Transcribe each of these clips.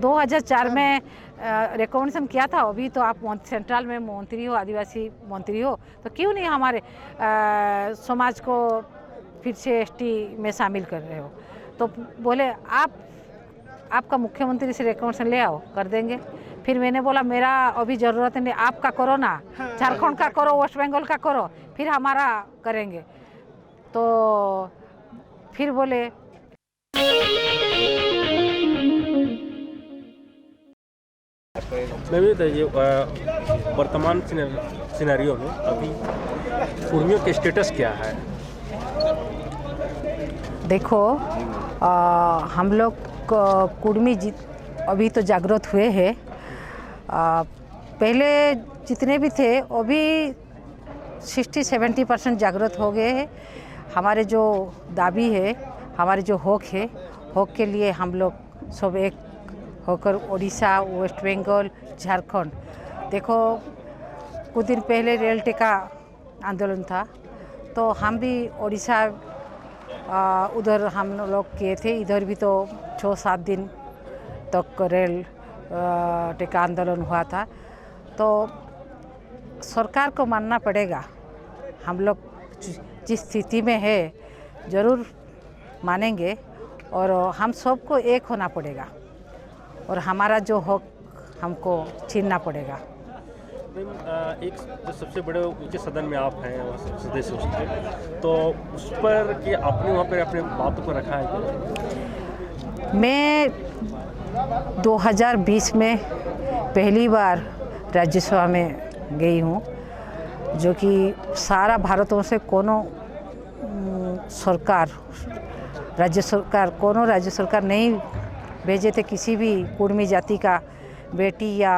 2004 में रिकमेंडेशन किया था। अभी तो आप सेंट्रल में मंत्री हो, आदिवासी मंत्री हो, तो क्यों नहीं हमारे समाज को फिर से एसटी में शामिल कर रहे हो? तो बोले आपका मुख्यमंत्री से रिकमेंडेशन ले आओ, कर देंगे। फिर मैंने बोला मेरा अभी ज़रूरत नहीं, आपका करो ना, झारखंड का करो, वेस्ट बंगाल का करो, फिर हमारा करेंगे। तो फिर बोले मैं भी बताइए, वर्तमान सिनेरियो में अभी कुर्मियों के स्टेटस क्या है? देखो, हम लोग कुर्मी अभी तो जागृत हुए हैं। पहले जितने भी थे अभी 60-70% जागृत हो गए हैं। हमारे जो दाबी है, हमारे जो हक है, हक के लिए हम लोग सब एक होकर उड़ीसा, वेस्ट बंगाल, झारखंड। देखो, कुछ दिन पहले रेल टेका आंदोलन था, तो हम भी उड़ीसा उधर हम लोग किए थे। इधर भी तो 6-7 दिन तक रेल टेका आंदोलन हुआ था। तो सरकार को मानना पड़ेगा, हम लोग जिस स्थिति में है ज़रूर मानेंगे, और हम सबको एक होना पड़ेगा, और हमारा जो हक हमको छीनना पड़ेगा। एक जो सबसे बड़े ऊंचे सदन में आप हैं सदस्य उसके, तो उस पर कि आपने वहाँ पर अपने बातों को रखा है क्या? मैं 2020 में पहली बार राज्यसभा में गई हूँ, जो कि सारा भारतों से कोनो सरकार, राज्य सरकार नहीं भेजे थे किसी भी कुर्मी जाति का बेटी या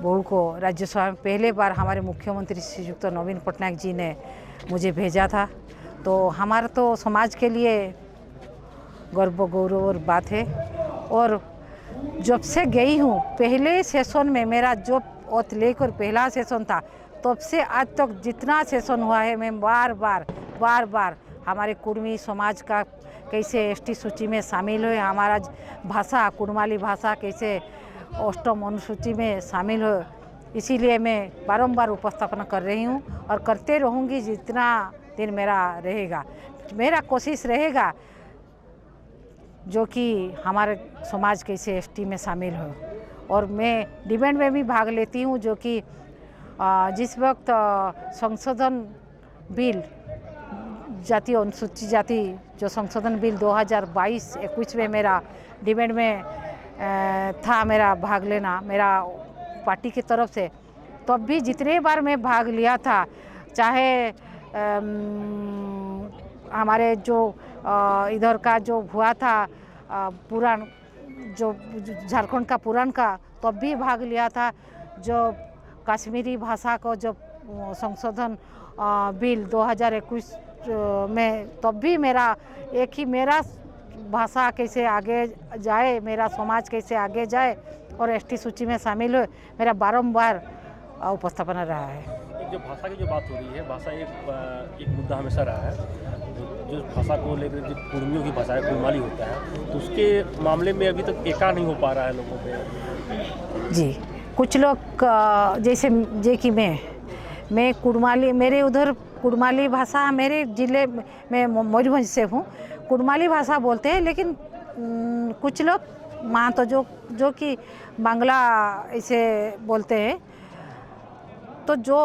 बहू को राज्यसभा में। पहले बार हमारे मुख्यमंत्री श्रीयुक्त नवीन पटनायक जी ने मुझे भेजा था। तो हमारा तो समाज के लिए गर्व गौरव और बात है। और जब से गई हूँ, पहले सेशन में मेरा जो ओथ लेकर पहला सेशन था, तब से आज तक जितना सेशन हुआ है, मैं बार बार हमारे कुर्मी समाज का कैसे एसटी सूची में शामिल हो, हमारा भाषा कुड़माली भाषा कैसे अष्टम अनुसूची में शामिल हो, इसीलिए मैं बारंबार उपस्थापना कर रही हूँ और करते रहूँगी जितना दिन मेरा रहेगा। मेरा कोशिश रहेगा जो कि हमारे समाज कैसे एसटी में शामिल हो। और मैं डिबेट में भी भाग लेती हूँ, जो कि जिस वक्त संशोधन बिल, जातीय अनुसूचित जाति जो संशोधन बिल 2022-21 में मेरा डिबेट में था, मेरा भाग लेना मेरा पार्टी की तरफ से, तब भी जितने बार मैं भाग लिया था, चाहे हमारे जो इधर का जो हुआ था पुराण, जो झारखंड का पुराण का, तब भी भाग लिया था। जो कश्मीरी भाषा को जो संशोधन बिल 2021 में, तब भी मेरा एक ही, मेरा भाषा कैसे आगे जाए, मेरा समाज कैसे आगे जाए और एसटी सूची में शामिल हो, मेरा बारंबार उपस्थापना रहा है। जो भाषा की जो बात हो रही है, भाषा एक मुद्दा हमेशा रहा है। जो भाषा को लेकर जो कुर्मियों की भाषा है, कुड़माली होता है, तो उसके मामले में अभी तक एका नहीं हो पा रहा है लोगों पे। जी, कुछ लोग जैसे कि मैं कुड़माली, मेरे उधर कुड़माली भाषा, मेरे ज़िले में मयूरभंज से हूँ, कुड़माली भाषा बोलते हैं। लेकिन कुछ लोग वहाँ तो जो कि बांग्ला इसे बोलते हैं। तो जो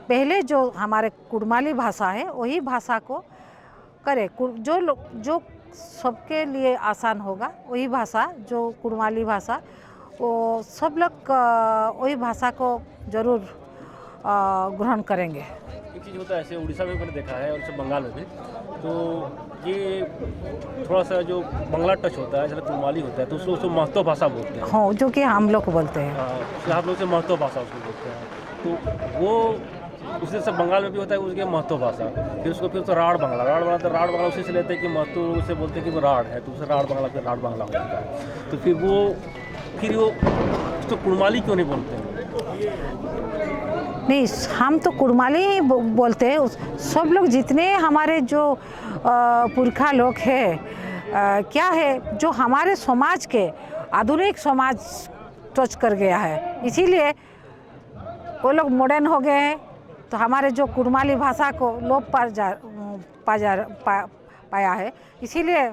पहले जो हमारे कुड़माली भाषा है, वही भाषा को करे, जो सबके लिए आसान होगा, वही भाषा, जो कुड़माली भाषा, वो सब लोग वही भाषा को ज़रूर ग्रहण करेंगे। एक चीज़ होता है, ऐसे उड़ीसा में मैंने देखा है और जैसे बंगाल में भी, तो ये थोड़ा सा जो बंगला टच होता है, जैसे कुड़माली होता है, तो उसको महत्व भाषा बोलते हैं। हाँ, जो कि हम लोग बोलते हैं। हाँ, आप लोग से महत्व भाषा उसको बोलते हैं। तो वो उसी से बंगाल में भी होता है उसकी महत्व भाषा। फिर उसको तो राड़ बांग्ला, तो राड़ बांग्ला उसी से लेते हैं कि महत्व, उसे बोलते हैं कि वो राड़ है, तो उसे राड़ बांग्ला फिर राड़ बांग्ला होता है। तो फिर वो उसको कुड़माली क्यों नहीं बोलते हैं? नहीं, हम तो कुड़माली ही बोलते हैं। सब लोग जितने हमारे जो पुरखा लोग हैं, क्या है, जो हमारे समाज के आधुनिक समाज टच कर गया है, इसीलिए वो लोग मॉडर्न हो गए हैं। तो हमारे जो कुड़माली भाषा को लोप पाया है, इसीलिए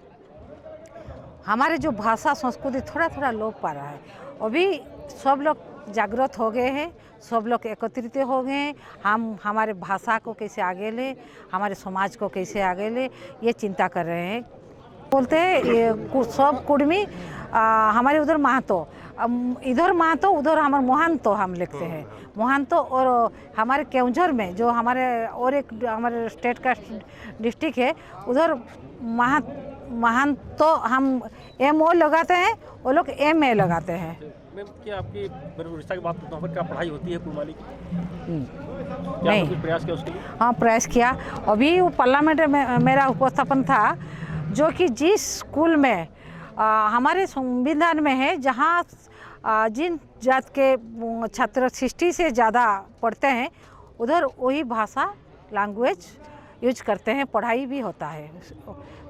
हमारे जो भाषा संस्कृति थोड़ा थोड़ा लोप पा रहा है। अभी सब लोग जागृत हो गए हैं, सब लोग एकत्रित हो गए हैं। हम हमारे भाषा को कैसे आगे ले, हमारे समाज को कैसे आगे ले, ये चिंता कर रहे हैं। बोलते हैं ये सब कुड़मी, हमारे उधर महतो, इधर महतो उधर हमारे मोहंतो हम लिखते हैं, मोहंतो। और हमारे केवंझर में जो हमारे और एक हमारे स्टेट का डिस्ट्रिक्ट है, उधर महंतो हम MO लगाते हैं, वो लोग MA लगाते हैं। मैम क्या आपकी उड़ीसा की बात करता हूँ, क्या पढ़ाई होती है कुड़माली की? क्या नहीं। आपने कुछ प्रयास किया उसके लिए? हाँ, प्रयास किया। अभी वो पार्लियामेंट में मेरा उपस्थापन था, जो कि जिस स्कूल में हमारे संविधान में है, जहाँ जिन जात के छात्र 60 से ज़्यादा पढ़ते हैं, उधर वही भाषा लैंग्वेज यूज करते हैं, पढ़ाई भी होता है।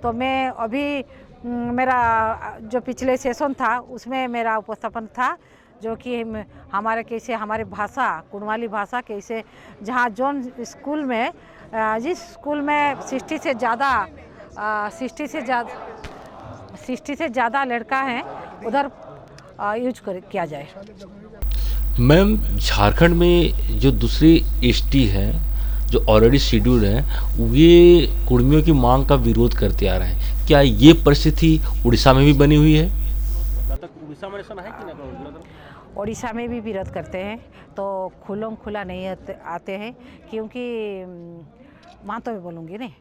तो मैं अभी मेरा जो पिछले सेशन था उसमें मेरा उपस्थापन था, जो कि हमारे कैसे हमारे भाषा कुड़माली भाषा कैसे, जहाँ जोन स्कूल में जिस स्कूल में 60 से ज़्यादा लड़का हैं, उधर यूज किया जाए। मैम, झारखंड में जो दूसरी एसटी हैं जो ऑलरेडी शेड्यूल्ड हैं, ये कुड़मियों की मांग का विरोध करते आ रहे हैं। क्या ये परिस्थिति उड़ीसा में भी बनी हुई है? उड़ीसा में ऐसा है कि ना? उड़ीसा में भी विरोध करते हैं, तो खुल्लम खुला नहीं आते हैं, क्योंकि माँ तो मैं बोलूँगी नहीं,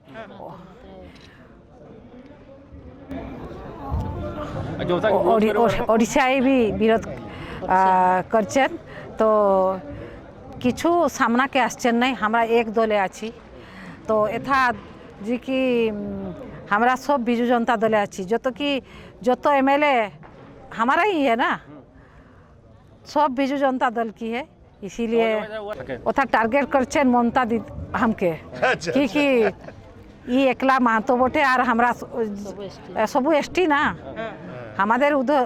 ओडिशाए भी विरोध करछेन। तो किछु सामना के आश्चर्य नहीं, हमरा एक दले आछि, तो एथा जी कि हमरा सब बिजू जनता दले आछि, जो तो कि जो तो MLA हमारा ही है ना, सब बिजू जनता दल की है, इसीलिए ओथा टारगेट करछेन ममता दी हमके, कि ये एकला महतो बोटे और हमरा सबू ST ना, हमारे उधर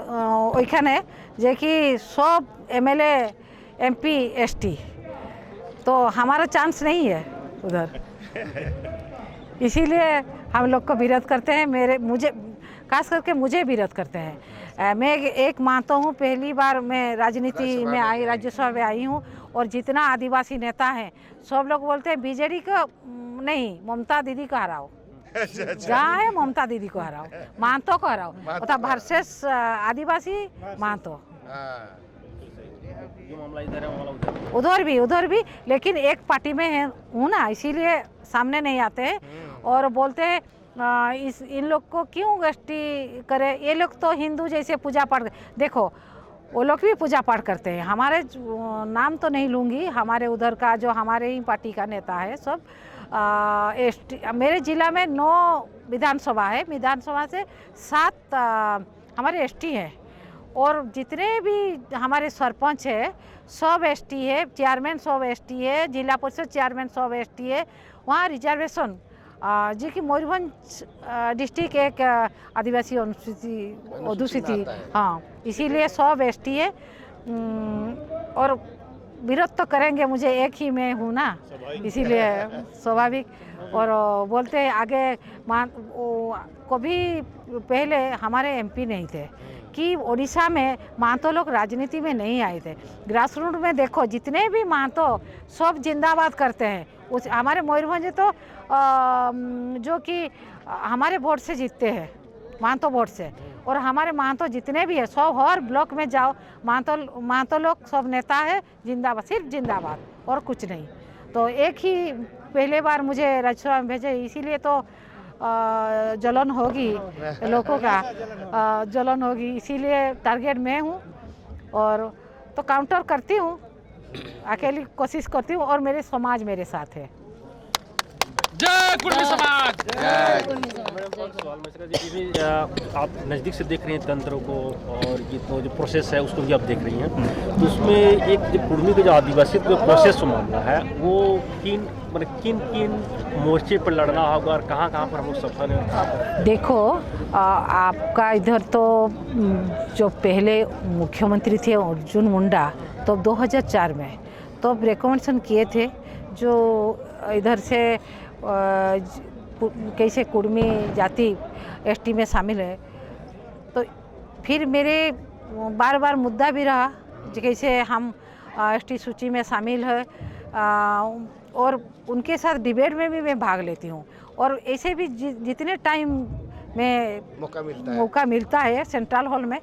ओइखाने जे कि सब MLA MP ST, तो हमारा चांस नहीं है उधर, इसीलिए हम लोग को विरोध करते हैं। मुझे खास करके मुझे विरोध करते हैं। मैं एक महतो हूँ, पहली बार मैं राजनीति में आई, राज्यसभा में आई हूँ, और जितना आदिवासी नेता हैं सब लोग बोलते हैं BJD को नहीं, ममता दीदी को हराओ, जहाँ है ममता दीदी को हराओ, महतो को हराओ, अर्थात वर्सेस आदिवासी महतो। जो मामला इधर है उधर भी, लेकिन एक पार्टी में हूँ ना, इसीलिए सामने नहीं आते हैं और बोलते हैं इन लोग को क्यों गश्ती करे, ये लोग तो हिंदू जैसे पूजा पाठ। देखो वो लोग भी पूजा पाठ करते हैं, हमारे नाम तो नहीं लूँगी, हमारे उधर का जो हमारे ही पार्टी का नेता है सब मेरे जिला में 9 विधानसभा है, विधानसभा से 7 हमारे ST हैं, और जितने भी हमारे सरपंच है सब ST है, चेयरमैन सब ST है, जिला परिषद चेयरमैन सब ST है। वहाँ रिजर्वेशन जी कि मयूरभंज डिस्ट्रिक्ट एक आदिवासी अनुसूचित, हाँ, इसीलिए सब ST है। और विरोध तो करेंगे, मुझे एक ही मैं हूँ ना, इसीलिए स्वाभाविक। और बोलते हैं आगे कभी पहले हमारे MP नहीं थे कि उड़ीसा में महतो लोग राजनीति में नहीं आए थे। ग्रास रूट में देखो जितने भी महतो सब जिंदाबाद करते हैं। उस हमारे मयूरभंज तो जो कि हमारे वोट से जीतते हैं, महतो वोट से, और हमारे महतो जितने भी है सब हर ब्लॉक में जाओ, महतो लोग सब नेता है जिंदाबाद, सिर्फ जिंदाबाद और कुछ नहीं। तो एक ही पहले बार मुझे राज्यसभा में भेजे, इसीलिए तो जलन होगी लोगों का, जलन होगी, इसीलिए टारगेट मैं हूँ और तो काउंटर करती हूँ, अकेली कोशिश करती हूँ, और मेरे समाज मेरे साथ है। जय सवाल में इसका जी भी, आप नज़दीक से देख रही हैं तंत्र को और ये तो जो प्रोसेस है उसको भी आप देख रही हैं, तो उसमें एक जो कुर्मी का जो आदिवासी जो प्रोसेस का मामला है वो किन किन मोर्चे पर लड़ना होगा और कहाँ पर हम लोग सफल हैं? देखो आपका इधर तो जो पहले मुख्यमंत्री थे अर्जुन मुंडा तो 2004 में तो रिकमेंडेशन किए थे जो इधर से कैसे कुर्मी जाति एसटी में शामिल है, तो फिर मेरे बार बार मुद्दा भी रहा कि कैसे हम एसटी सूची में शामिल है, और उनके साथ डिबेट में भी मैं भाग लेती हूँ और ऐसे भी जितने टाइम में मौका मिलता है सेंट्रल हॉल में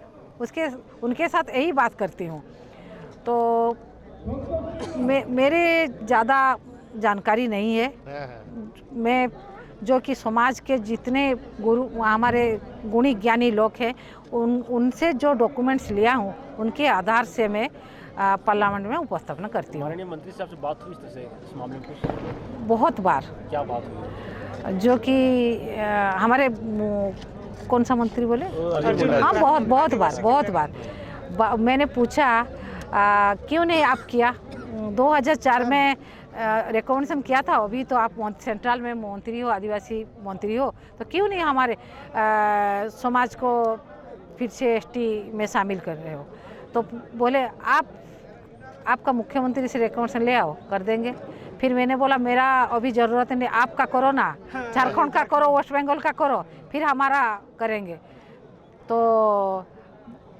उनके साथ यही बात करती हूँ। तो मेरे ज़्यादा जानकारी नहीं है, मैं जो कि समाज के जितने गुरु हमारे गुणी ज्ञानी लोग हैं उनसे जो डॉक्यूमेंट्स लिया हूँ उनके आधार से मैं पार्लियामेंट में उपस्थापना करती हूँ। माननीय मंत्री साहब से बात हुई इस मामले में? बहुत बार। क्या बात हुई? जो कि हमारे कौन सा मंत्री बोले? हाँ, बहुत बार मैंने पूछा क्यों नहीं आप किया, 2004 में रिकमेंडेशन किया था, अभी तो आप सेंट्रल में मंत्री हो, आदिवासी मंत्री हो, तो क्यों नहीं हमारे समाज को फिर से एसटी में शामिल कर रहे हो? तो बोले आपका मुख्यमंत्री से रिकमेंडेशन ले आओ, कर देंगे। फिर मैंने बोला मेरा अभी ज़रूरत नहीं, आपका करो ना, झारखंड का करो, वेस्ट बंगाल का करो, फिर हमारा करेंगे। तो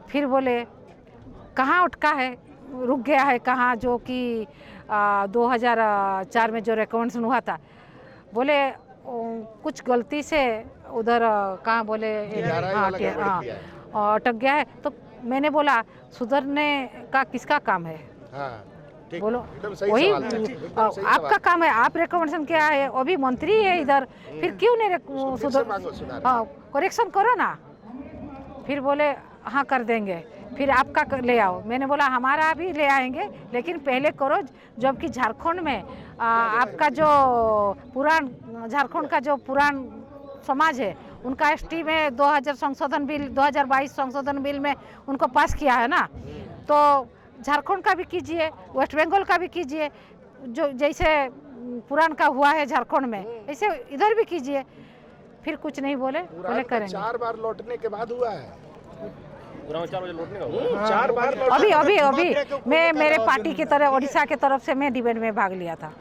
फिर बोले कहाँ अटका है, रुक गया है कहाँ, जो कि 2004 में जो रिकमेंडेशन हुआ था, बोले कुछ गलती से उधर कहाँ बोले अटक गया है। तो मैंने बोला सुधरने का किसका काम है? बोलो वही आपका काम है, आप रिकमेंडेशन क्या है, अभी मंत्री है इधर, फिर क्यों नहीं सुधर करेक्शन करो ना। फिर बोले हाँ कर देंगे, फिर आपका ले आओ। मैंने बोला हमारा भी ले आएंगे, लेकिन पहले करो, जबकि झारखंड में आपका जो झारखंड का जो पुरान समाज है उनका एसटी में 2022 संशोधन बिल में उनको पास किया है ना, तो झारखंड का भी कीजिए, वेस्ट बंगाल का भी कीजिए, जो जैसे पुरान का हुआ है झारखंड में ऐसे इधर भी कीजिए। फिर कुछ नहीं बोले करेंगे। 4 बार लौटने के बाद हुआ है, 4 बजे लौटने का 4 बार अभी मैं मेरे पार्टी की तरफ उड़ीसा के तरफ से मैं डिबेट में भाग लिया था।